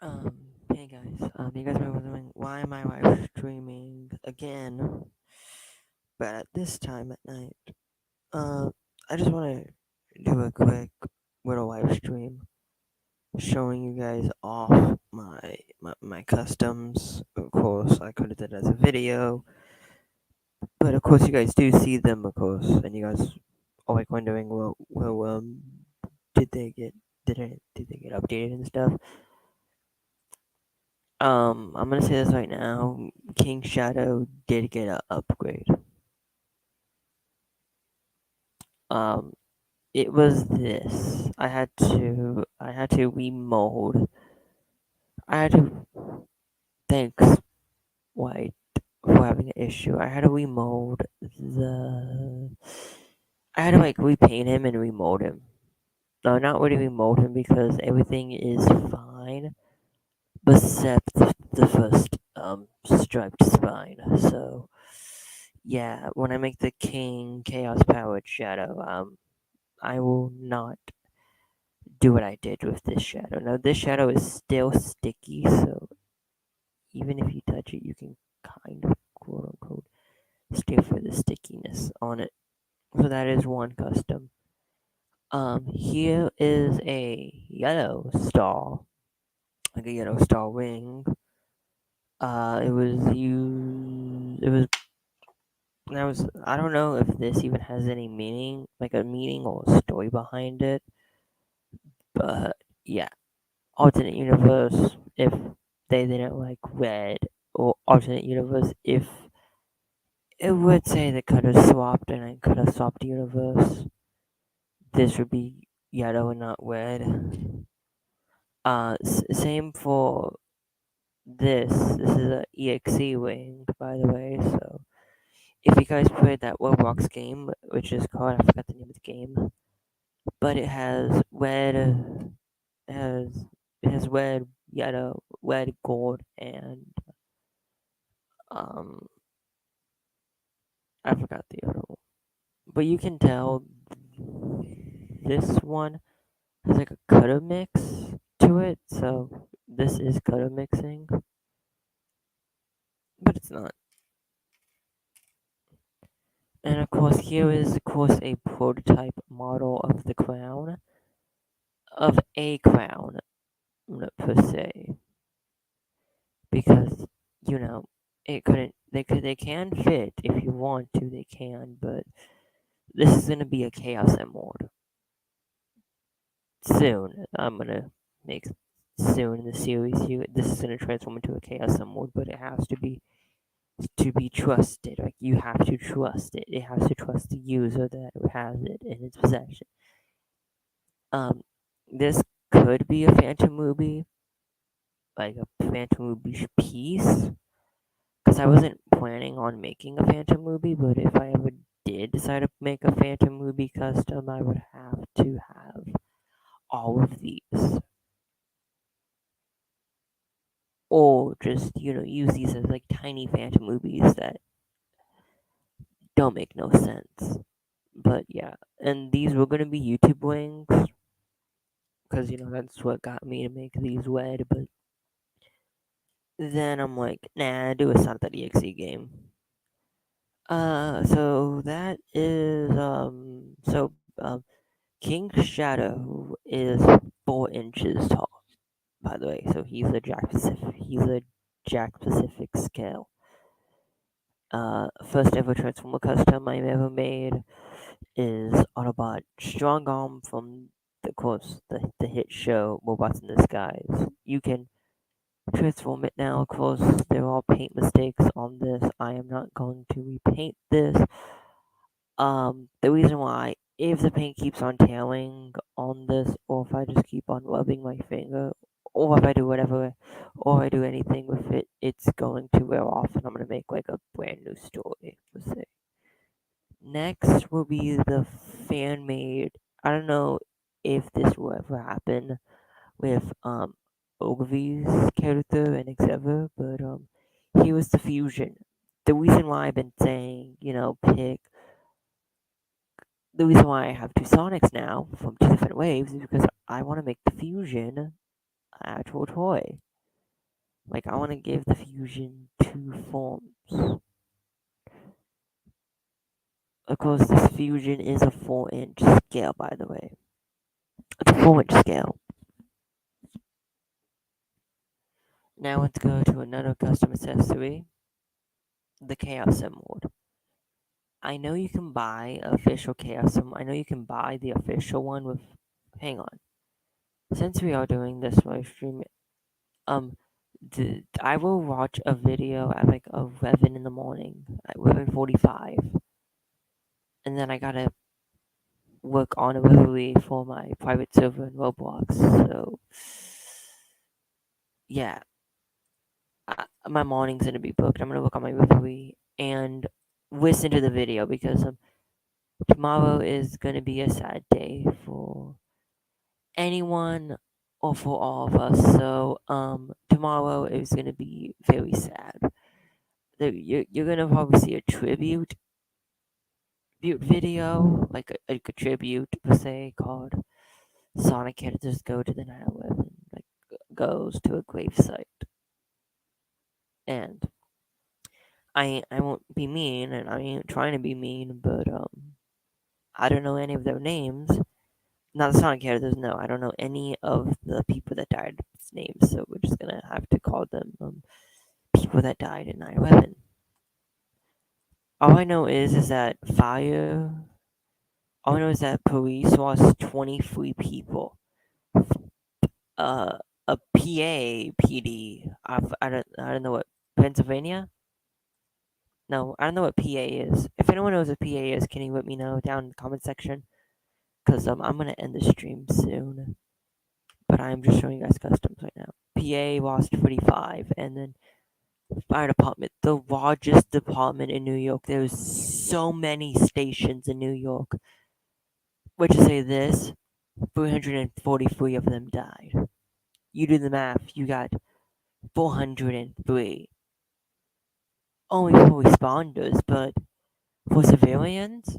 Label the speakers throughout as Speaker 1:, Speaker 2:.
Speaker 1: Um, hey guys. You guys are wondering why am I live streaming again, but at this time at night. Uh, I just want to do a quick little live stream showing you guys off my customs. Of course, I could have did it as a video, but of course you guys do see them, of course, and you guys are like wondering, did they get did they get updated and stuff? I'm gonna say this right now. King Shadow did get an upgrade. Um, it was this. I had to remold. I had to thanks White for having an issue. I had to remold the. I had to like repaint him and remold him. No, not really remold him because everything is fine, except the first striped spine. So yeah, when I make the King Chaos Powered Shadow, I will not do what I did with this shadow. Now this shadow is still sticky, so even if you touch it, you can kind of quote unquote still feel the stickiness on it. So that is one custom. Here is a yellow star, like a yellow star ring. It was used. It was. I don't know if this even has any meaning, like a meaning or a story behind it, but yeah, alternate universe if they didn't like red, or alternate universe if it would say they could have swapped and I could have swapped the universe. This would be yellow and not red. Same for this. This is a EXE wing, by the way. So if you guys played that Roblox game, which is called I forgot the name of the game, but it has it has red, yellow, red, gold, and um I forgot the other one. But you can tell this one has like a cutter mix to it, so this is cutter mixing, but it's not. And of course, here is of course a prototype model of the crown, of a crown per se, because you know it couldn't. They can fit if you want to. They can, but this is gonna be a chaos emerald soon. I'm gonna make soon in the series. This is gonna transform into a chaos emerald, but it has to be trusted. Like you have to trust it. It has to trust the user that has it in its possession. Um, this could be a Phantom movie, like a Phantom movie piece, because I wasn't planning on making a Phantom movie. But if I ever did decide to make a Phantom movie custom, I would have to have all of these, or just use these as like tiny Phantom movies that don't make no sense. But yeah, and these were gonna be YouTube wings because that's what got me to make these wed. But then I'm like, nah, do a Santa.exe game. So that is King Shadow is 4 inches tall. By the way, so he's a Jack Pacific. He's a Jack Pacific scale. First ever Transformer custom I've ever made is Autobot Strong Arm from of course the hit show Robots in Disguise. You can transform it now. Of course, there are paint mistakes on this. I am not going to repaint this. The reason why, if the paint keeps on tailing on this, or if I just keep on rubbing my finger, or if I do whatever, or I do anything with it, it's going to wear off, and I'm gonna make like a brand new story. Let's say. Next will be the fan made. I don't know if this will ever happen with Ogilvy's character and etc. But he was the fusion. The reason why I've been saying, pick the reason why I have two Sonics now from two different waves is because I want to make the fusion actual toy. Like, I want to give the fusion two forms. Of course, this fusion is a 4-inch scale, by the way. It's a 4-inch scale. Now let's go to another custom accessory, the Chaos Sim mode. I know you can buy official Chaos Sim. I know you can buy the official one with. Hang on. Since we are doing this live stream, um, I will watch a video at like 11 in the morning, at 11:45, and then I gotta work on a movie for my private server in Roblox. So, yeah, my morning's gonna be booked. I'm gonna work on my movie and listen to the video because tomorrow is gonna be a sad day for anyone or for all of us. So, tomorrow is gonna be very sad. You're gonna probably see a tribute video, like a tribute per se, called Sonic Characters Go to the 9/11, like goes to a gravesite. And I won't be mean, and I ain't trying to be mean, but I don't know any of their names. Not the Sonic characters, no. I don't know any of the people that died's names, so we're just gonna have to call them people that died in 9/11. All I know is that fire. All I know is that police lost 23 people. Uh, a PA PD. I don't know what Pennsylvania. No, I don't know what PA is. If anyone knows what PA is, can you let me know down in the comment section? Because I'm gonna end the stream soon. But I'm just showing you guys customs right now. PA lost 45, and then fire department, the largest department in New York. There's so many stations in New York. Let's just say this: 343 of them died. You do the math. You got 403. Only for responders, but for civilians,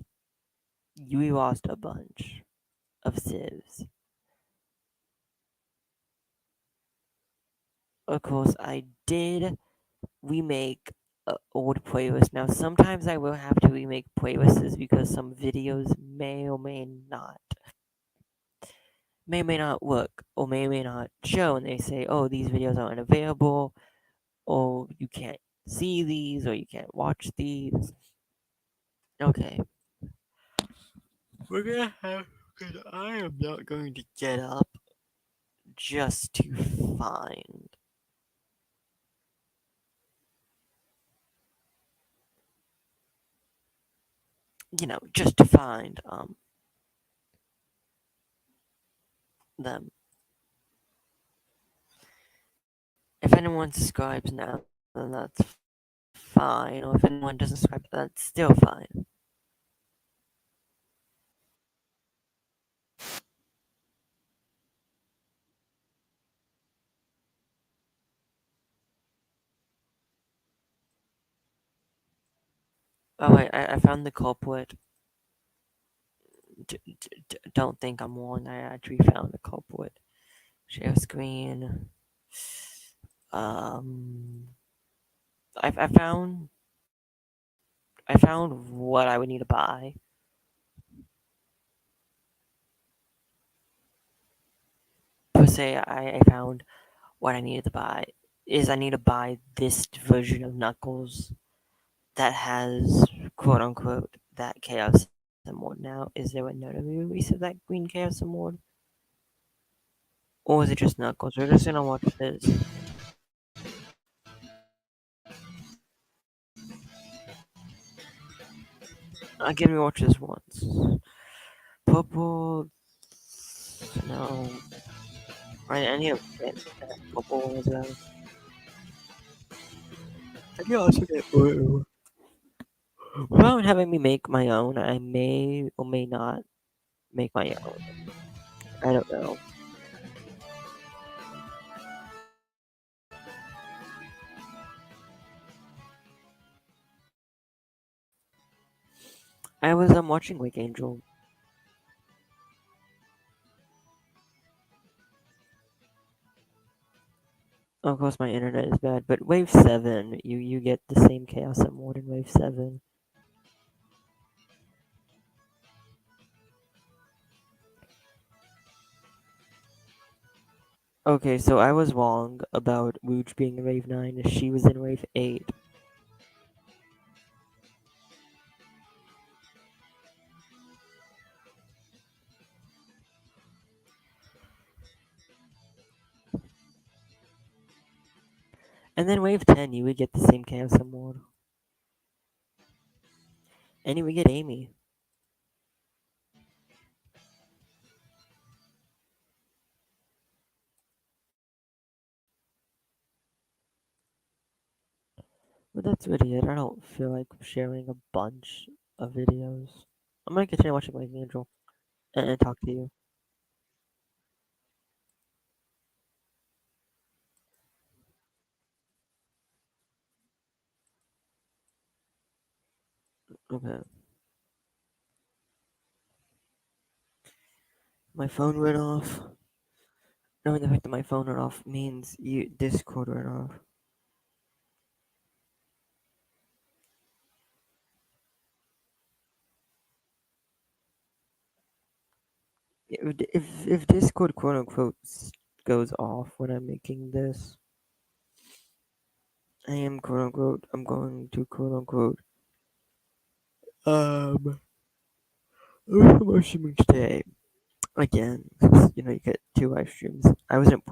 Speaker 1: you lost a bunch of civs. Of course, I did remake old playlists. Now, sometimes I will have to remake playlists because some videos may or may not work, or may or may not show, and they say, "Oh, these videos are unavailable," or "You can't see these," or "You can't watch these." Okay, we're gonna have because I am not going to get up just to find. Just to find them. If anyone subscribes now, then that's fine. Or if anyone doesn't subscribe, that's still fine. Oh wait, I found the culprit. Don't think I'm one. I actually found the culprit. Share screen. Um, I found what I would need to buy. Per se, I found what I needed to buy. Is I need to buy this version of Knuckles that has quote unquote that Chaos Mode now. Is there another release of that Green Chaos Mode? Or is it just Knuckles? We're just gonna watch this. Give me watch this once. Purple. No. I need to get that purple one as well. I can also get blue. Without having me make my own, I may or may not make my own. I don't know. I was watching Wake Angel. Of course, my internet is bad, but wave 7, you get the same chaos mode in wave 7. Okay, so I was wrong about Wooch being in wave 9. She was in wave 8. And then wave 10, you would get the same chaos mode. And you would get Amy. But that's really it. I don't feel like sharing a bunch of videos. I'm gonna continue watching like Angel and talk to you. Okay. My phone went off. Knowing the fact that my phone went off means Discord went off. If Discord quote unquote goes off when I'm making this, I am quote unquote I'm going to quote unquote um I'm streaming today again. 'Cause, you get 2 live streams. I wasn't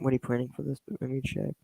Speaker 1: really planning for this, but let me check.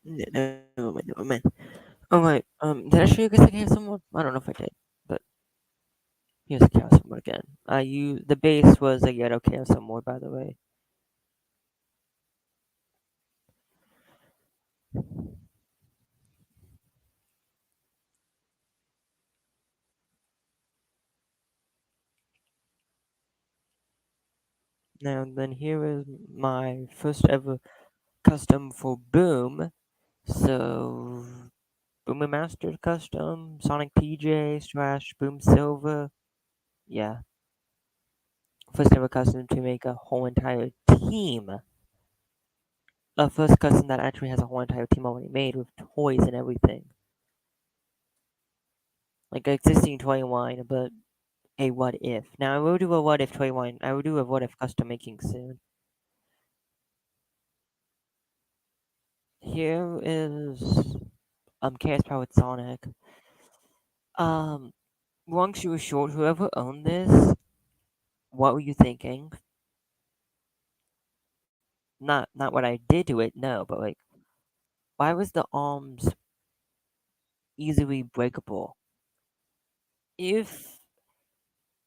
Speaker 1: Never mind, never mind. Alright, did I show you guys the chaos mode? I don't know if I did, but here's the chaos mode again. The base was a Ghetto chaos mode, by the way. Now then, here is my first ever custom for Boom. So Boom Master custom, Sonic PJ slash Boom Silver. Yeah, first ever custom to make a whole entire team. A first custom that actually has a whole entire team already made with toys and everything. Like existing toy line, but a what if. Now I will do a what if toy line. I will do a what if custom making soon. Here is Chaos Powered Sonic. Um Long story short, whoever owned this, what were you thinking? not what I did to it, no, but like, why was the arms easily breakable? If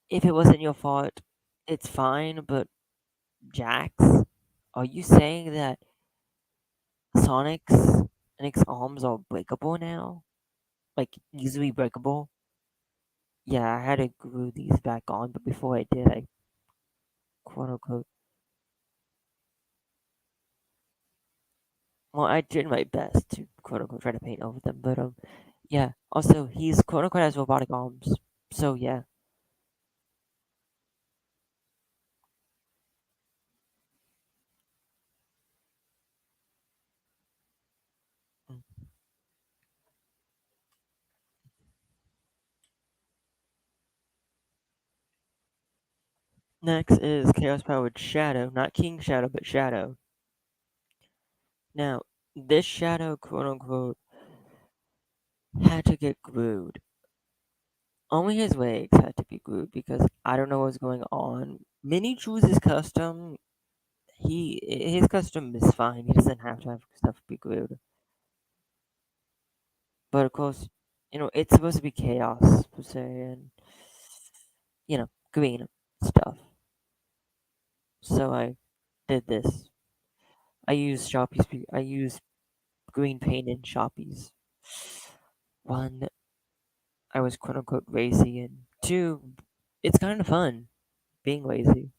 Speaker 1: if it wasn't your fault, it's fine, but Jax, are you saying that Sonic's arms are breakable now? Like easily breakable? Yeah, I had to glue these back on, but before I did, I quote unquote. Well, I did my best to quote unquote try to paint over them, but yeah. Also, he's quote unquote has robotic arms, so yeah. Mm. Next is Chaos Powered Shadow, not King Shadow, but Shadow. Now, this Shadow quote unquote had to get glued. Only his legs had to be glued because I don't know what's going on. Mini chooses custom. His custom is fine. He doesn't have to have stuff be glued. But of course, it's supposed to be chaos per se, and green stuff. So I did this. I used green paint in Sharpies. One, I was quote unquote lazy, and two, it's kind of fun being lazy.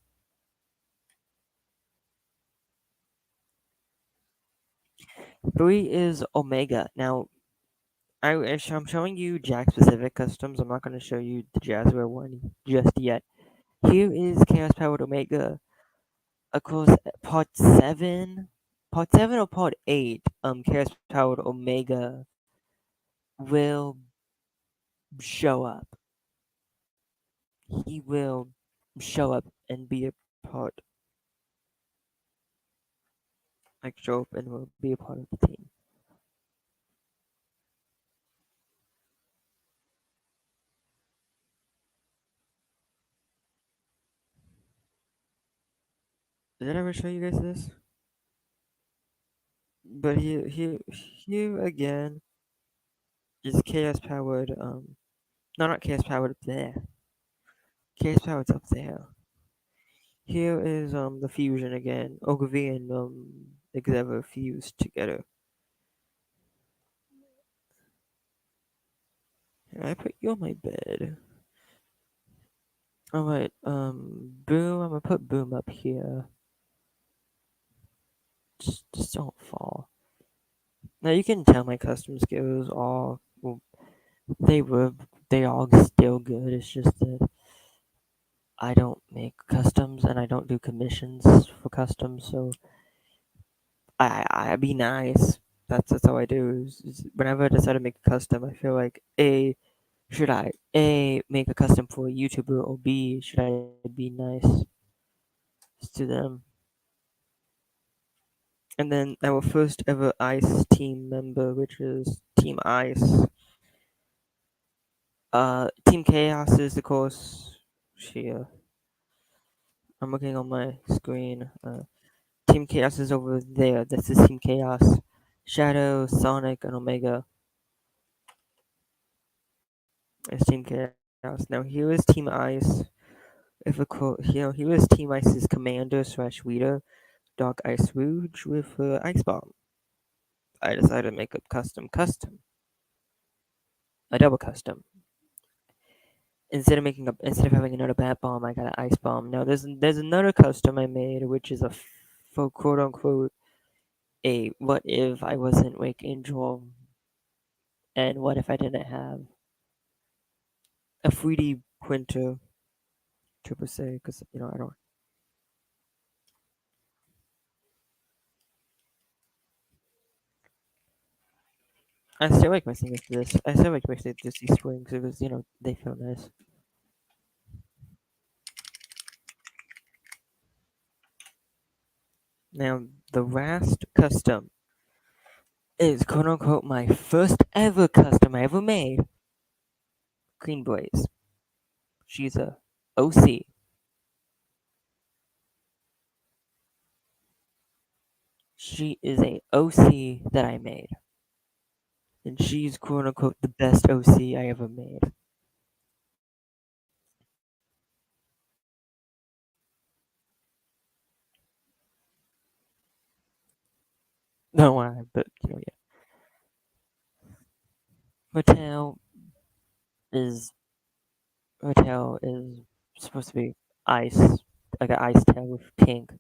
Speaker 1: Three is Omega. Now, I'm showing you Jack specific customs. I'm not going to show you the Jazzware one just yet. Here is Chaos Powered Omega. Of course, part 7. Part 7 or part 8, Chaos Powered Omega will show up. He will show up and be a part, like show up and will be a part of the team. Did I ever show you guys this? But here again is Chaos Powered, no, not Chaos Powered up there. Chaos Powered's up there. Here is the fusion again. Ogilvy and Xevo fused together. And I put you on my bed. Alright, Boom, I'm gonna put Boom up here. Just don't fall. Now you can tell my custom skills are, well, they were, they are still good. It's just that I don't make customs and I don't do commissions for customs, so I be nice. That's all I do. Whenever I decide to make a custom, I feel like should I make a custom for a YouTuber, or B, should I be nice to them? And then our first ever Ice team member, which is Team Ice. Team Chaos is, of course, she. I'm looking on my screen. Team Chaos is over there. This is Team Chaos. Shadow, Sonic, and Omega is Team Chaos. Now here is Team Ice. If a here is Team Ice's commander slash leader, Dark Ice Rouge with Ice Bomb. I decided to make a custom, a double custom. Instead of having another bat bomb, I got an ice bomb. Now there's another custom I made, which is for quote unquote a what if I wasn't Wake Angel, and what if I didn't have a 3D printer to say, because I don't. I still like mixing it to this. I still like mixing it to these swings because they feel nice. Now the last custom is quote unquote my first ever custom I ever made. Queen Blaze. She's a OC. she is a OC that I made, and she's quote unquote the best OC I ever made. No, why, but yeah. Hotel is Hotel is supposed to be ice, like an ice tail with pink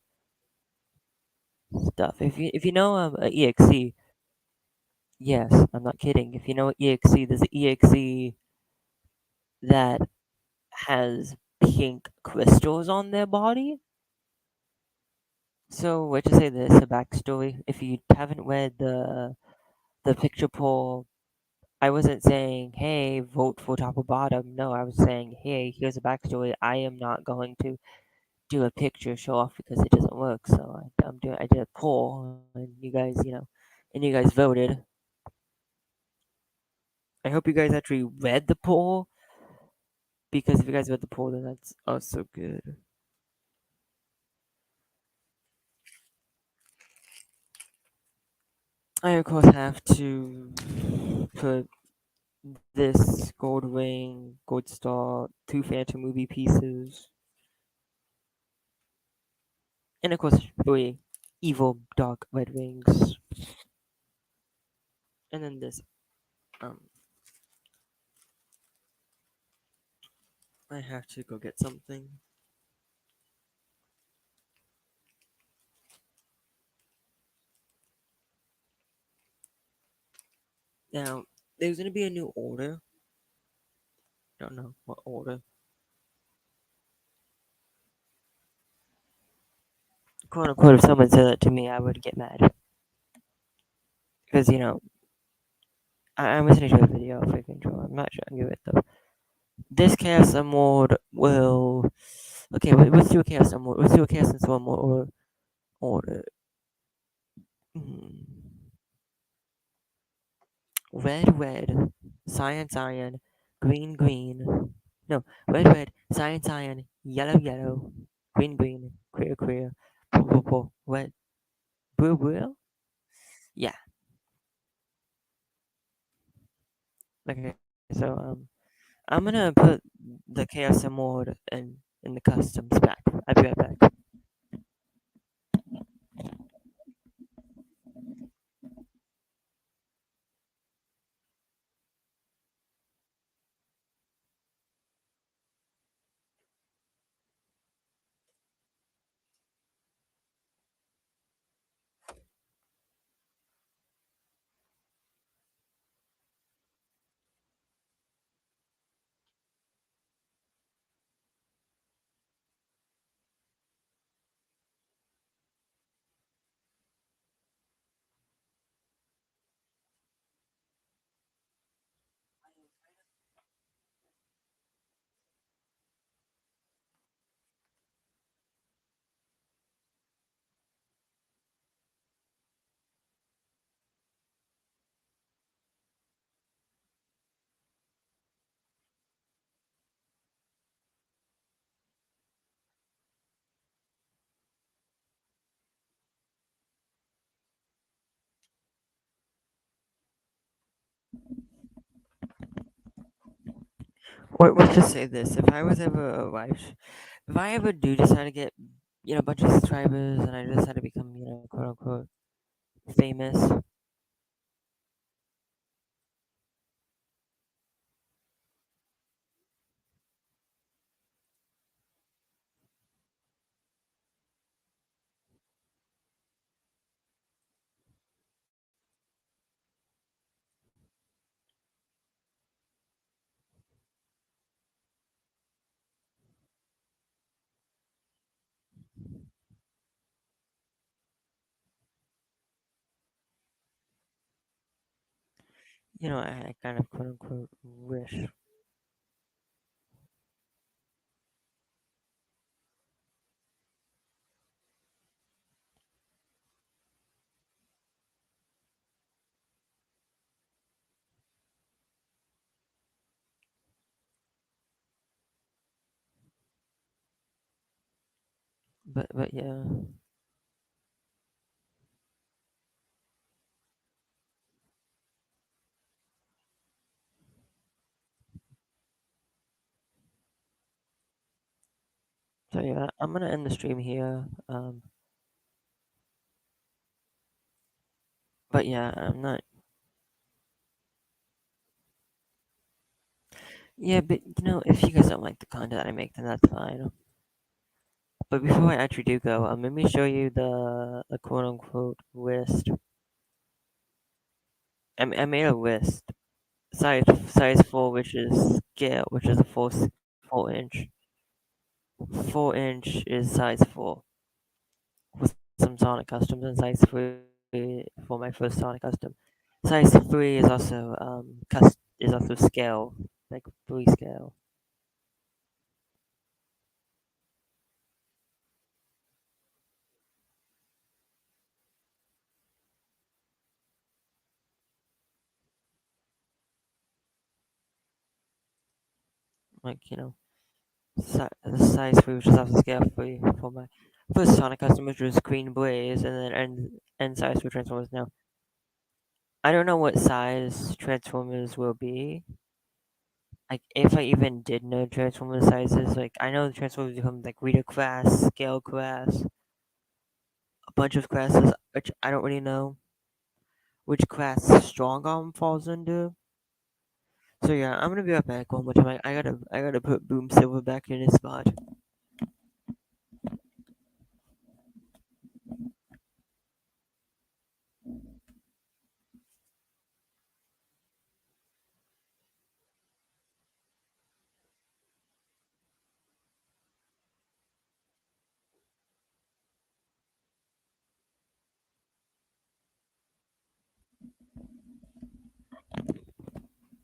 Speaker 1: stuff. If you know EXE, yes, I'm not kidding. If you know EXE, there's an EXE that has pink crystals on their body. So let's just say this, a backstory. If you haven't read the picture poll, I wasn't saying, hey, vote for top or bottom. No, I was saying, hey, here's a backstory. I am not going to do a picture show off because it doesn't work. So I did a poll, and you guys, and you guys voted. I hope you guys actually read the poll, because if you guys read the poll, then that's also good. I of course have to put this gold ring, gold star, two Phantom movie pieces, and of course 3 evil dark red rings, and then this. Um, I have to go get something. Now, there's gonna be a new order. Don't know what order. Quote unquote, if someone said that to me, I would get mad. Because, I'm listening to a video of freaking Joe. I'm not showing you it though. This chaos mode will. Okay, let's do a chaos mode. Let's do a chaos and one more order. Hmm. Red, red, cyan, cyan, green, green. No, red, red, cyan, cyan, yellow, yellow, green, green, clear, clear, purple, purple, red, blue, blue. Yeah. Okay. So I'm gonna put the chaos mode in the customs back. I'll be right back. Let's just say this: if I was ever a wife, if I ever do decide to get, a bunch of subscribers, and I decide to become, quote unquote, famous, I kind of quote unquote wish. But yeah, So yeah, I'm gonna end the stream here. But yeah, I'm not. Yeah, but if you guys don't like the content I make, then that's fine. But before I actually do go, let me show you the quote unquote list. I made a list. Size 4, which is scale, which is a full inch. 4 inch is size 4 with some Sonic customs, and size 3 for my first Sonic custom. Size 3 is also is also scale, like 3 scale. Like the size 3, which is also scale 3 for my first Sonic custom, which was Queen Blaze, and then end size for Transformers. Now I don't know what size Transformers will be. Like if I even did know Transformers sizes, like I know the Transformers become like Rita class, scale class, a bunch of classes, which I don't really know which class Strong Arm falls into. So yeah, I'm gonna be right back one more time. I gotta put Boom Silver back in his spot.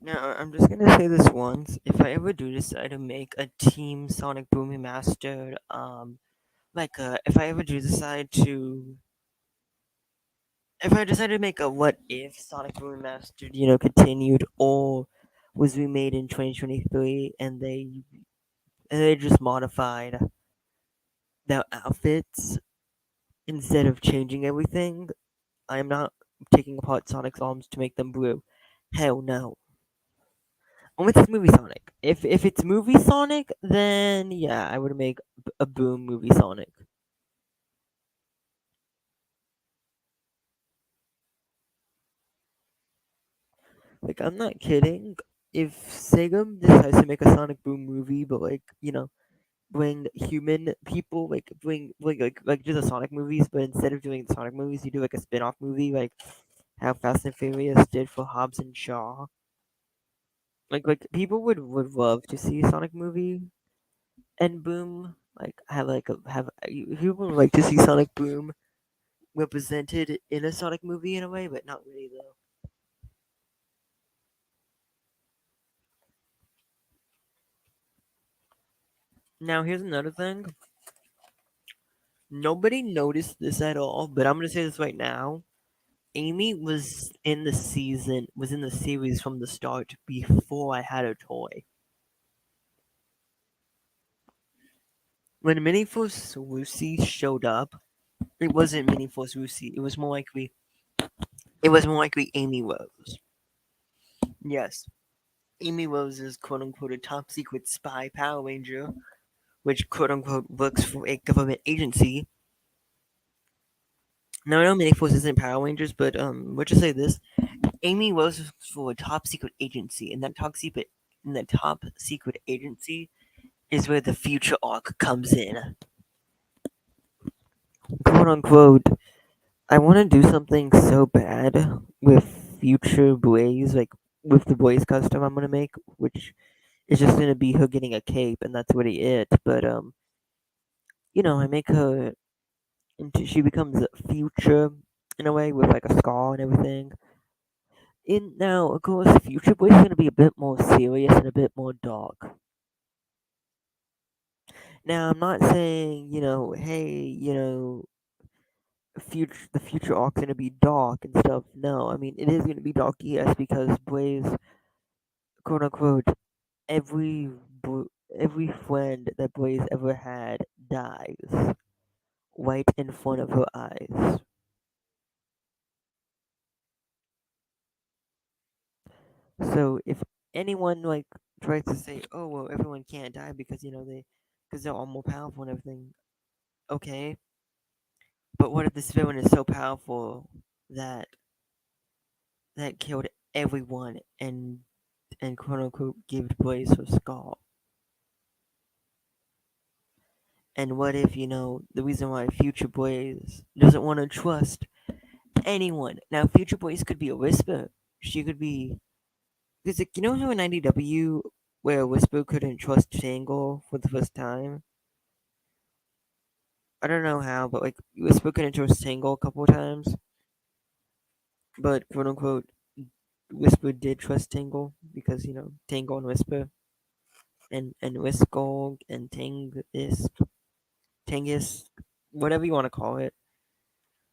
Speaker 1: Now I'm just gonna say this once. If I ever do decide to make a Team Sonic Boom Remastered, if I ever do decide to if I decided to make a what if Sonic Boom Remastered, continued or was remade in 2023 and they just modified their outfits instead of changing everything, I am not taking apart Sonic's arms to make them blue. Hell no. Only if it's movie Sonic. If it's movie Sonic, then yeah, I would make a Boom movie Sonic. Like I'm not kidding. If Sega decides to make a Sonic Boom movie, but bring human people, like bring like do the Sonic movies, but instead of doing the Sonic movies, you do like a spin-off movie, like how Fast and Furious did for Hobbs and Shaw. Like people would love to see a Sonic movie and Boom. Like have like a have people would like to see Sonic Boom represented in a Sonic movie in a way, but not really though. Now here's another thing. Nobody noticed this at all, but I'm gonna say this right now. Amy was in the series from the start before I had a toy. When Miniforce Lucy showed up, it wasn't Miniforce Lucy. It was more likely Amy Rose. Yes, Amy Rose is quote unquote a top secret spy Power Ranger, which quote unquote works for a government agency. Now I know Miniforce isn't Power Rangers, but let's just say this: Amy Rose is for a top secret agency, and that top secret agency is where the future arc comes in. Quote unquote, I want to do something so bad with future Blaze, like with the Blaze custom I'm gonna make, which is just gonna be her getting a cape, and that's really it. But I make her into she becomes a future in a way with like a scar and everything. In now, of course, future Blaze is gonna be a bit more serious and a bit more dark. Now, I'm not saying hey, the future arc's gonna be dark and stuff. No, I mean it is gonna be dark, yes, because Blaze, quote unquote, every every friend that Blaze ever had dies right in front of her eyes. So if anyone tries to say, oh well, everyone can't die because they because they're all more powerful and everything. Okay, but what if this villain is so powerful that killed everyone and quote unquote gave place to Skull? And what if, the reason why Future Blaze doesn't want to trust anyone? Now, Future Blaze could be a Whisper. She could be. Because, like, how in IDW, where Whisper couldn't trust Tangle for the first time? I don't know how, but, like, Whisper couldn't trust Tangle a couple of times. But, quote unquote, Whisper did trust Tangle because, Tangle and Whisper. And Whiskog and Tangus, whatever you want to call it.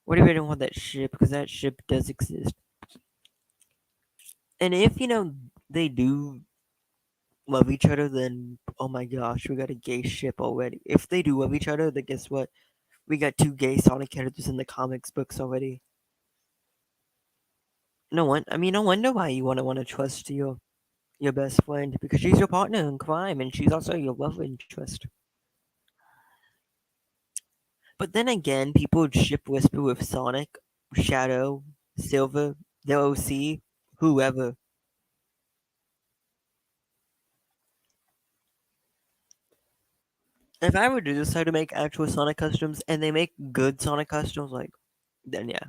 Speaker 1: Whatever you don't want that ship, because that ship does exist. And if they do love each other, then oh my gosh, we got a gay ship already. If they do love each other, then guess what? We got two gay Sonic characters in the comics books already. No one. I mean, no wonder why you want to trust your best friend because she's your partner in crime and she's also your love interest. But then again, people would ship Whisper with Sonic, Shadow, Silver, the OC, whoever. If I were to decide to make actual Sonic customs and they make good Sonic customs, like, then yeah.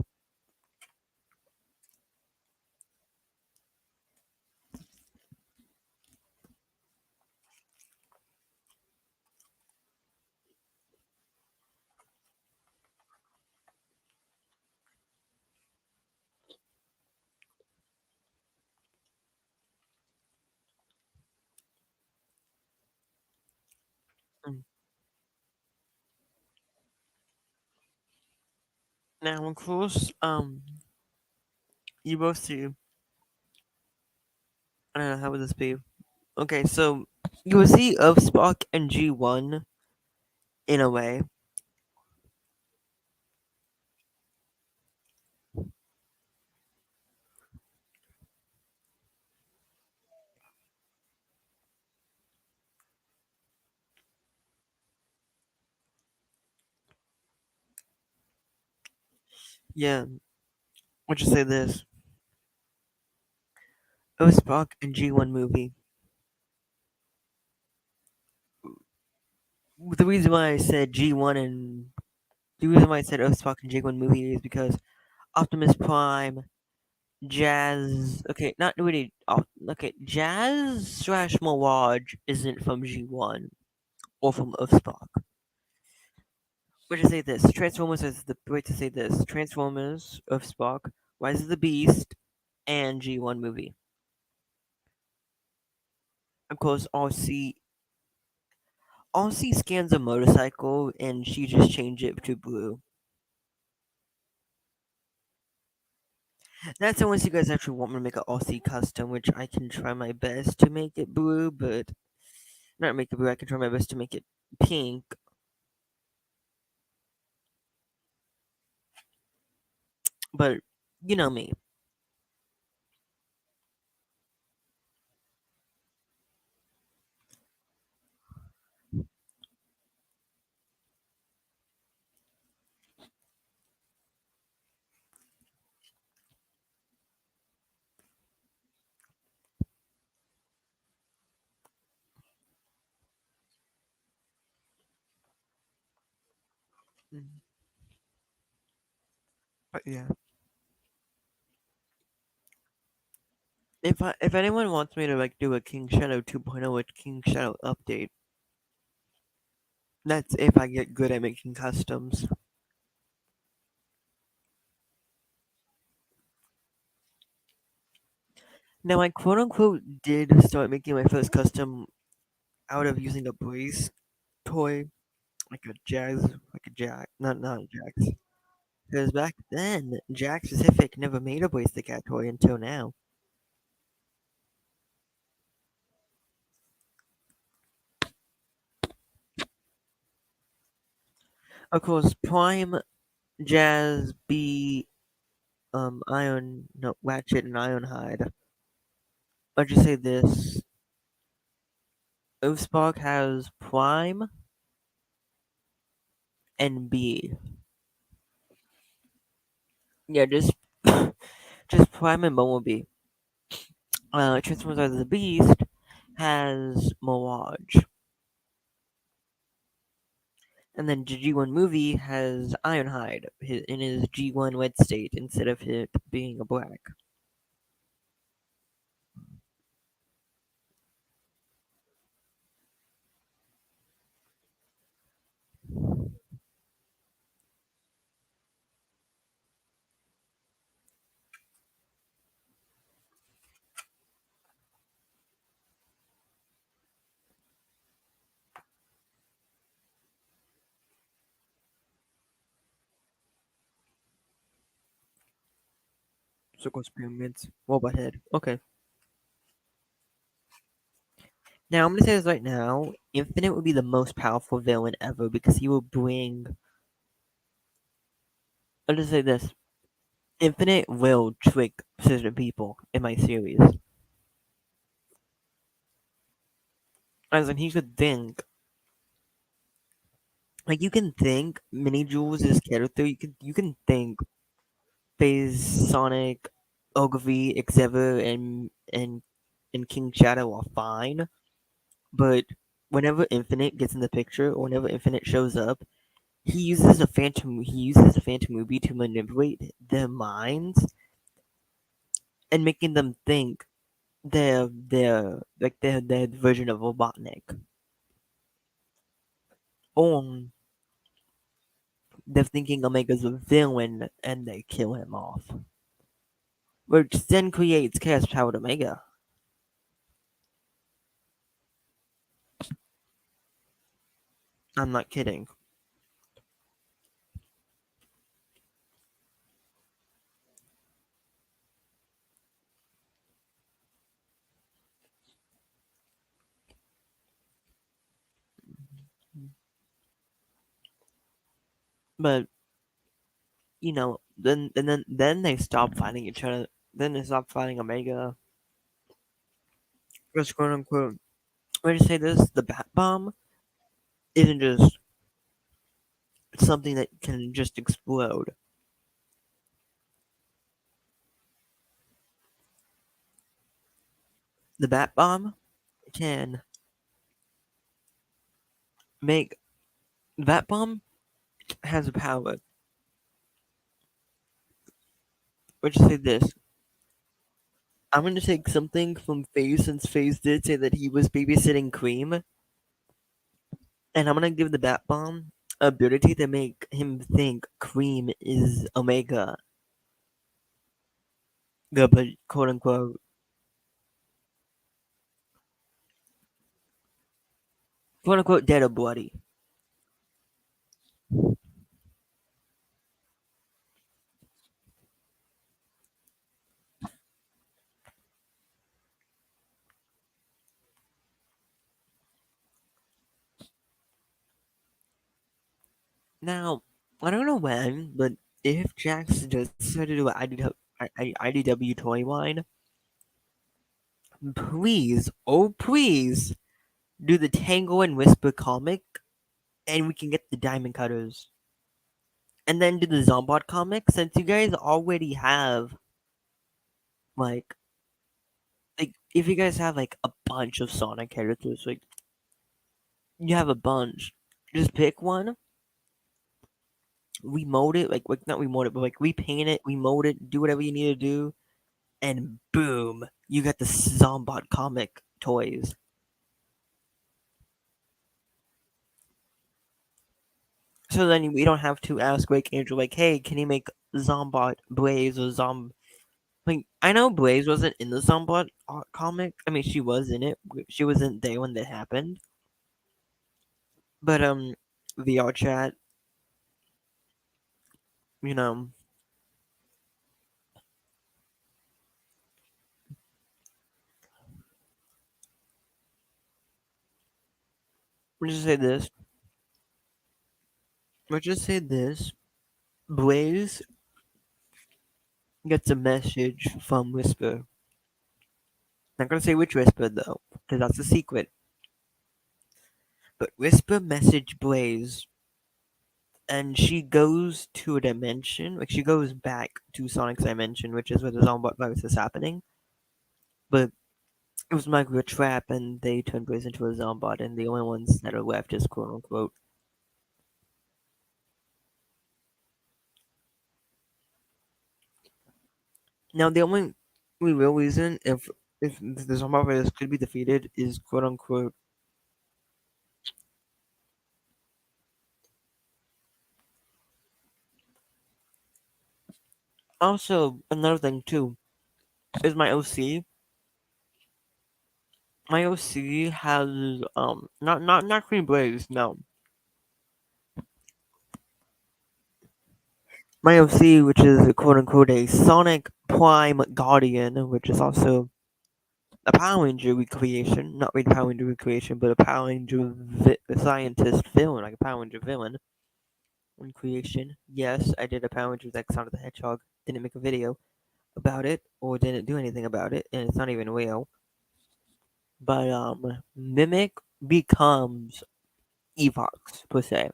Speaker 1: Mm. Now, of course, you both see. I don't know how would this be. Okay, so you will see of Spock and G1 in a way. Yeah, I'll just say this: of Spock and G1 movie. The reason why I said G1 and the reason why I said of Spock and G1 movie is because Optimus Prime, Jazz. Okay, not really. Okay, Jazz slash Mirage isn't from G1 or from of Spock. Way to say this: Transformers is the way to say this. Transformers of Spock, Rise of the Beast, and G1 movie. Of course, RC scans a motorcycle, and she just changed it to blue. That's unless you guys actually want me to make an RC custom, which I can try my best to make it blue, but not make it blue. I can try my best to make it pink. But you know me. Mhm. But yeah, if anyone wants me to like do a King Shadow 2.0 with King Shadow update, that's if I get good at making customs. Now, I quote unquote did start making my first custom out of using a brace toy, like a Jack, not a Jax. Because back then, Jack specific never made a brace the cat toy until now. Of course, Prime, Jazz, B, Iron, no, Ratchet, and Ironhide. I'll just say this: Oathspark has Prime, and B. Yeah, just Prime and Bumblebee. Transformers Rise of the Beast has Mirage, and then the G1 movie has Ironhide in his G1 red state instead of it being a black. Circle Pyramids, Robot Head. Okay. Now I'm gonna say this right now. Infinite would be the most powerful villain ever because he will bring. I'll just say this: Infinite will trick certain people in my series. As in, he could think like you can think Mini Jules' character. You can think Phase, Sonic, Ogilvy, Xavier, and King Shadow are fine, but whenever Infinite gets in the picture or whenever Infinite shows up, he uses a phantom movie to manipulate their minds and making them think they're version of Robotnik. Or they're thinking Omega's a villain and they kill him off. Which then creates Chaos Powered Omega. I'm not kidding. But then they stop fighting each other. Then they stop fighting Omega. Just quote unquote. Let me just say this: the Bat Bomb isn't just something that can just explode. The Bat Bomb can make. Bat Bomb has a power. Let's just say this: I'm going to take something from FaZe since FaZe did say that he was babysitting Cream, and I'm going to give the Bat Bomb ability to make him think Cream is Omega, the but quote unquote dead or bloody. Now, I don't know when, but if Jax just decided to do an IDW toy line, please, oh please, do the Tango and Whisper comic, and we can get the Diamond Cutters. And then do the Zombot comic, since you guys already have, like, if you guys have, like, a bunch of Sonic characters, like, you have a bunch, just pick one, remold it, like not remold it, but, like, repaint it, remold it, do whatever you need to do, and boom, you got the Zombot comic toys. So then we don't have to ask like Andrew, like, hey, can you make Zombot Blaze or Like, I know Blaze wasn't in the Zombot comic. I mean, she was in it. She wasn't there when that happened. But VR chat, you know, let's just say this. Let's just say this. Blaze gets a message from Whisper. Not gonna say which Whisper though, because that's a secret. But Whisper messaged Blaze and she goes to a dimension, like she goes back to Sonic's dimension, which is where the Zombot virus is happening. But it was like a trap, and they turned Blaze into a Zombot, and the only ones that are left is quote unquote. Now the only real reason if the Zombot virus could be defeated is quote unquote. Also, another thing too is my OC. My OC has not Green Blaze, no. My OC, which is quote unquote a Sonic Prime Guardian, which is also a Power Ranger recreation, not really Power Ranger recreation, but a Power Ranger scientist villain, like a Power Ranger villain recreation. Yes, I did a Power Ranger like Sonic the Hedgehog. Didn't make a video about it or didn't do anything about it, and it's not even real. But Mimic becomes Evox per se.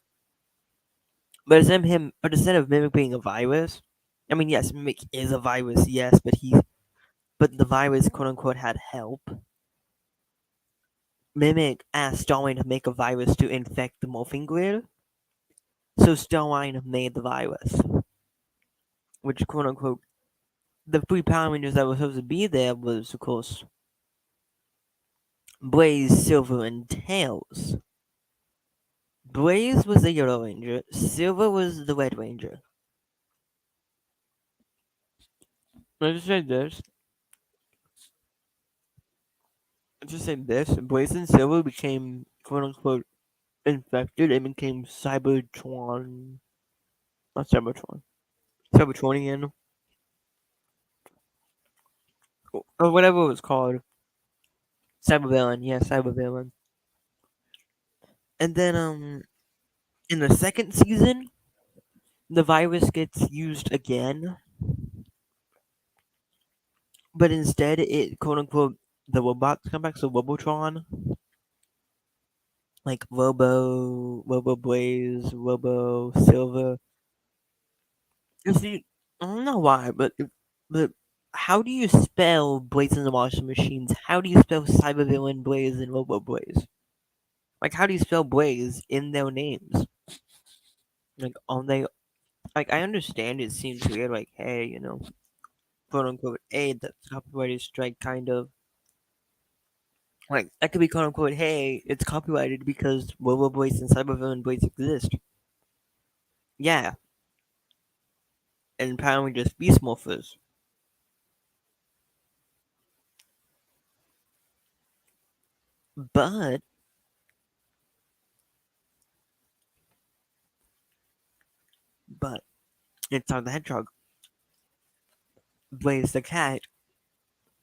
Speaker 1: But instead of Mimic being a virus, I mean, yes, Mimic is a virus, yes, but the virus, quote unquote, had help. Mimic asked Starline to make a virus to infect the morphing grid, so Starline made the virus, which, quote unquote, the three Power Rangers that were supposed to be there was, of course, Blaze, Silver, and Tails. Blaze was the Yellow Ranger, Silver was the Red Ranger. Let's say this. Let's just say this. Blaze and Silver became, quote unquote, infected and became Cybertron. Not Cybertron. Cybertronian. Or whatever it was called. Cybervillain. Yeah, Cybervillain. And then, in the second season, the virus gets used again. But instead, it, quote unquote, the robots come back. So Robotron. Like Robo Blaze, Robo Silver. You see, I don't know why, but how do you spell Blaze and the Monster Machines? How do you spell Cybervillain Blaze and Robo Blaze? Like, how do you spell Blaze in their names? Like, on they like I understand it seems weird. Like, hey, quote unquote, hey, that's copyrighted strike, kind of. Like that could be quote unquote, hey, it's copyrighted because Robo Blaze and Cybervillain Blaze exist. Yeah, and Power Rangers Beast Morphers. But but it's on the Hedgehog. Blaze the cat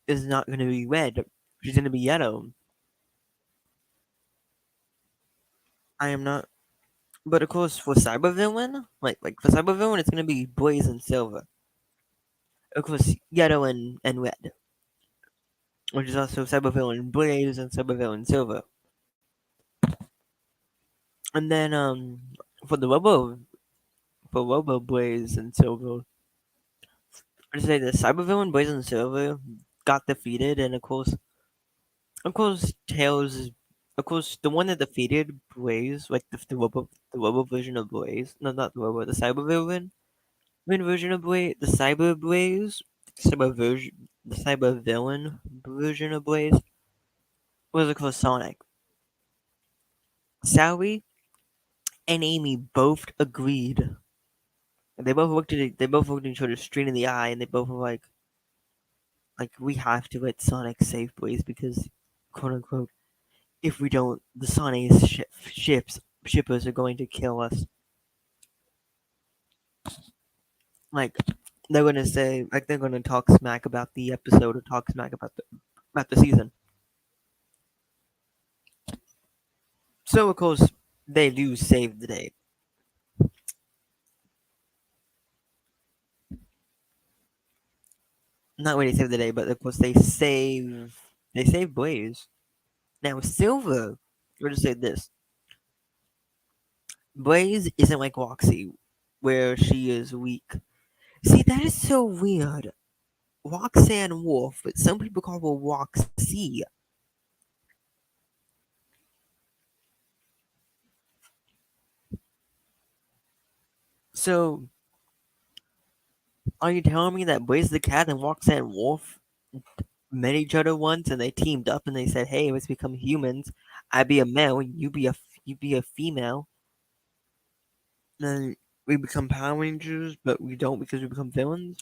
Speaker 1: is not going to be red. She's going to be yellow. I am not. But of course, for Cybervillain, like for Cybervillain, it's going to be Blaze and Silver. Of course, yellow and red, which is also Cybervillain Blaze and Cybervillain Silver. And then for the Robo Blaze and Silver, I say the Cybervillain Blaze and Silver got defeated, and of course, Tails. Of course, the one that defeated Blaze, like the Robo version of Blaze. No, not the Robo, the Cybervillain version of Blaze, the Cyber Blaze, the Cyber Villain version of Blaze was of course Sonic. Sally and Amy both agreed. They both looked at each other straight in the eye, and they both were like we have to let Sonic save Blaze because, quote unquote, if we don't, the Sonic shippers are going to kill us. Like they're gonna say, like they're gonna talk smack about the episode or talk smack about the season. So of course they do save the day. Not really save the day, but of course they save Blaze. Now Silver, we'll just say this. Blaze isn't like Roxy, where she is weak. See, that is so weird. Roxanne Wolf, but some people call her Roxy. So, are you telling me that Blaze the Cat and Roxanne Wolf met each other once and they teamed up and they said, "Hey, let's become humans. I be a male, you be a female." Then we become Power Rangers, but we don't because we become villains.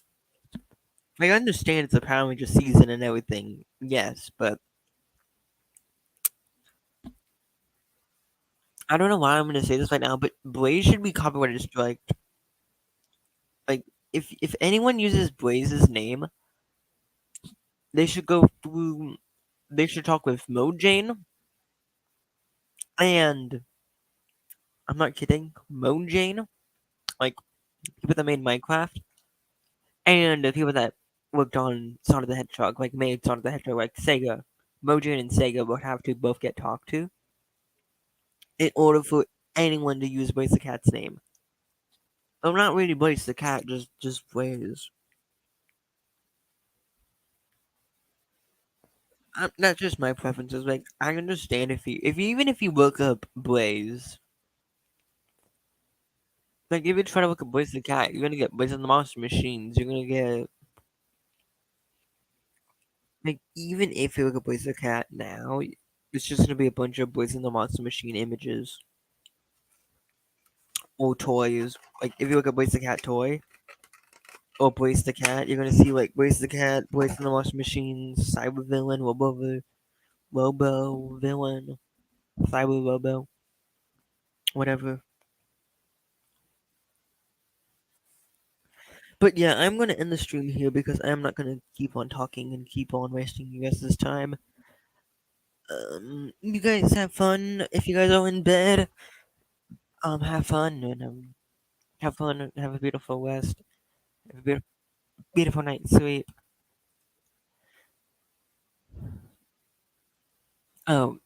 Speaker 1: I understand it's a Power Ranger season and everything, yes, but I don't know why I'm gonna say this right now, but Blaze should be copyrighted striked. Like, if anyone uses Blaze's name, they should go through. They should talk with Mojane, and I'm not kidding, Mojane, like people that made Minecraft, and the people that worked on Sonic the Hedgehog, like made Sonic the Hedgehog, like Sega. Mojane and Sega would have to both get talked to in order for anyone to use Blaze the Cat's name. I'm not really Blaze the Cat, just Blaze. That's just my preferences. Like I understand if you look up Blaze, like if you try to look up Blaze the Cat, you're gonna get Blaze and the Monster Machines. You're gonna get like even if you look up Blaze the Cat now, it's just gonna be a bunch of Blaze and the Monster Machine images or toys. Like if you look up Blaze the Cat toy or Blaze the Cat, you're gonna see like Blaze the Cat, Blaze and the Monster Machines, Cyber Villain, Robo Villain, Cyber Robo, whatever. But yeah, I'm gonna end the stream here because I'm not gonna keep on talking and keep on wasting you guys' time. You guys have fun. If you guys are in bed, have fun and have fun. And have a beautiful rest. Have a beautiful night, sweet. Oh,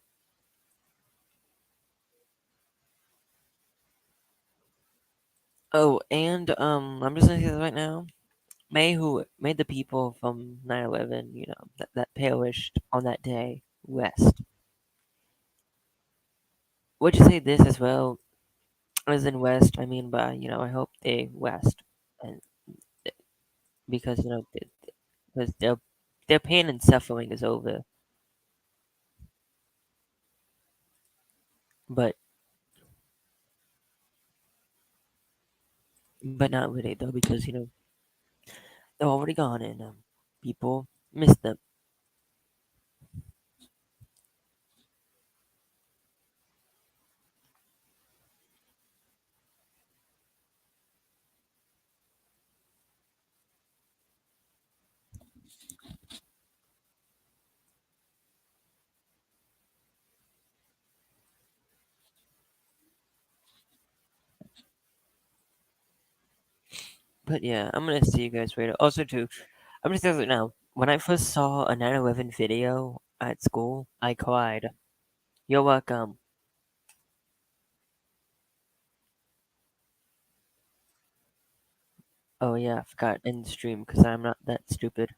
Speaker 1: and I'm just gonna say this right now. May the people from 9/11, that perished on that day, rest. Would you say this as well as in West? I mean, by I hope they rest, and because because their pain and suffering is over. But not really though, because they're already gone and people miss them. But yeah, I'm gonna see you guys later. Also, too, I'm just saying it now. When I first saw a 9/11 video at school, I cried. You're welcome. Oh yeah, I forgot end stream because I'm not that stupid.